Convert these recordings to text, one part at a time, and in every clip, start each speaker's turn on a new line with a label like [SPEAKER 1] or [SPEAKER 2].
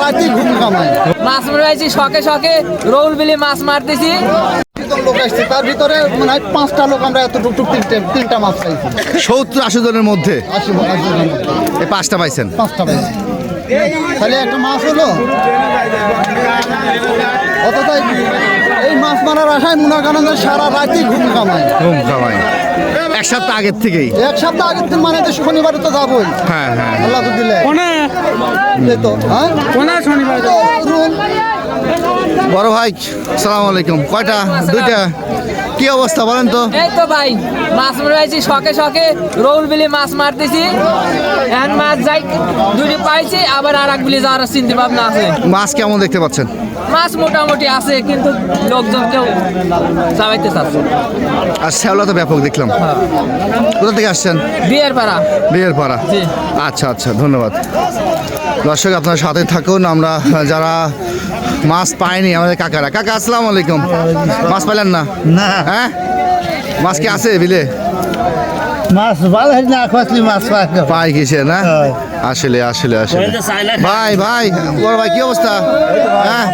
[SPEAKER 1] রাতেই ঘুম কামায়।
[SPEAKER 2] মাছ মারাইছি শখে শখে, রৌল বিলি মাছ মারতেছি।
[SPEAKER 1] লোক আসছে, তার ভিতরে মানে 5টা লোক আমরা এত টুকটুক তিনটা মাছ পাইছি।
[SPEAKER 3] 70-80 জনের মধ্যে
[SPEAKER 1] 80
[SPEAKER 3] এই 5টা পাইছেন।
[SPEAKER 1] 5টা পাইছি, তাহলে একটা মাছ হলো। অথচ এই মাছ মারার আশায় মনে করেন যে সারা রাতেই ঘুম কামায়।
[SPEAKER 3] ঘুম কামায় এক সপ্তাহ আগের থেকেই।
[SPEAKER 1] এক সপ্তাহ আগের দিন মানে তো শনিবারে তো যাবোই।
[SPEAKER 3] হ্যাঁ হ্যাঁ,
[SPEAKER 1] আল্লাহ তো দিলে এই তো হ্যাঁ শনিবার
[SPEAKER 3] বড় ভাই সালাম আলাইকুম। কয়টা? 2টা। কি অবস্থা বলেন তো?
[SPEAKER 2] এই তো ভাই মাছ মারাইছি শখে শখে, রৌল বিলি মাছ মারতেছি। এখন মাছ যাই 2টি পাইছি, আবার আর এক বিলি যাওয়ার চিন্তা ভাবনা আছে।
[SPEAKER 3] মাছ কেমন দেখতে পাচ্ছেন?
[SPEAKER 2] মাছ মোটামুটি আছে, কিন্তু লোকজন কেউ চাবাইতে চাচ্ছে।
[SPEAKER 3] আর শ্যাওলা তো ব্যাপক দেখলাম। কোথা থেকে আসছেন?
[SPEAKER 2] বিয়ের পাড়া।
[SPEAKER 3] বিয়ের পাড়া।
[SPEAKER 2] জি।
[SPEAKER 3] আচ্ছা আচ্ছা, ধন্যবাদ। দর্শক আপনার সাথে থাকুন। আমরা যারা মাছ পাইনি, আমাদের কাকারা। কাকা আসসালামু আলাইকুম। মাছ পাইলেন না?
[SPEAKER 1] না
[SPEAKER 3] হ্যাঁ, মাছ কি আছে বিলে?
[SPEAKER 1] মাছ ভালো হয় না, খসলি মাছ
[SPEAKER 3] পাই কিসে না? আসলে আসলে আসলে ভাই ভাই বড় ভাই কি অবস্থা? হ্যাঁ,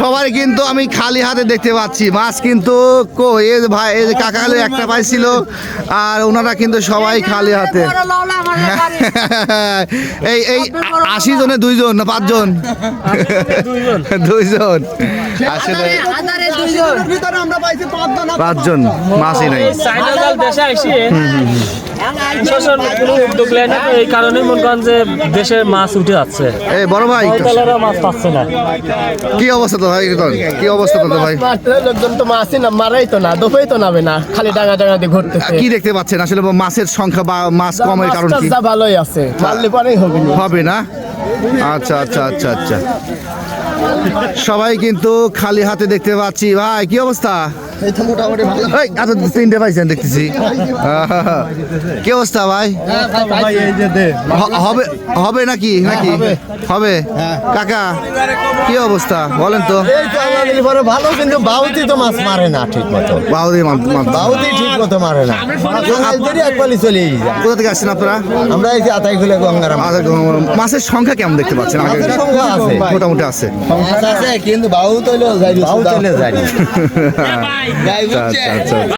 [SPEAKER 3] সবাই কিন্তু আমি খালি হাতে দেখতে পাচ্ছি মাছ, কিন্তু কই এই যে ভাই, এই যে কাকা একটা পাইছিল, আর ওনারা কিন্তু সবাই খালি হাতে। এই এই 80 জনে 2 জন না 5 জন? 2 জন আসলে 5 জন মাছই নাই।
[SPEAKER 4] দেশে আইসি প্রশাসন কোনো উদ্যোগ নেয় না, এই কারণে মনে করেন যে দেশের মাছ উঠে যাচ্ছে।
[SPEAKER 3] এই বড় ভাই
[SPEAKER 4] নৌকালারা মাছ পাচ্ছে না।
[SPEAKER 3] কি অবস্থা তো ভাই? কি অবস্থা তো ভাই?
[SPEAKER 4] লোকজন তো মাছই না, মারাই তো না, দোফাই তো নামে না, খালি ডাঙা ডাঙা দিয়ে ঘুরতেছে।
[SPEAKER 3] কি দেখতে পাচ্ছেন আসলে মাছের সংখ্যা বা মাছ কমের কারণ কি?
[SPEAKER 4] মাছটা ভালোই আছে, মারলে পরেই হবে না।
[SPEAKER 3] হবে না? আচ্ছা আচ্ছা আচ্ছা আচ্ছা, সবাই কিন্তু খালি হাতে দেখতে পাচ্ছি। ভাই কি অবস্থা?
[SPEAKER 1] এই তো মোটামুটি ভালো।
[SPEAKER 3] এই এত 3টে পাইছেন দেখতেছি। কি অবস্থা ভাই? হবে হবে নাকি নাকি হবে? কাকা কি অবস্থা বলেন তো?
[SPEAKER 5] এই তো আমাদের পরে ভালো, কিন্তু বাউতি তো মাছ মারে না ঠিক মতো।
[SPEAKER 3] বাউদি
[SPEAKER 5] বাউতি ঠিক মতো মারে না, একবারই চলে যায়।
[SPEAKER 3] কোথা থেকে আসছেন আপনারা?
[SPEAKER 5] আমরা এই যে আতাইগুলো গঙ্গারাম।
[SPEAKER 3] মাছের সংখ্যা কেমন দেখতে পাচ্ছেন? আগে
[SPEAKER 5] মাছের সংখ্যা আছে,
[SPEAKER 3] মোটামুটি আছে।
[SPEAKER 5] মাছ আছে, কিন্তু বাউ তৈল যায়, বাউ তৈলে যায়।
[SPEAKER 3] আচ্ছা আচ্ছা আচ্ছা।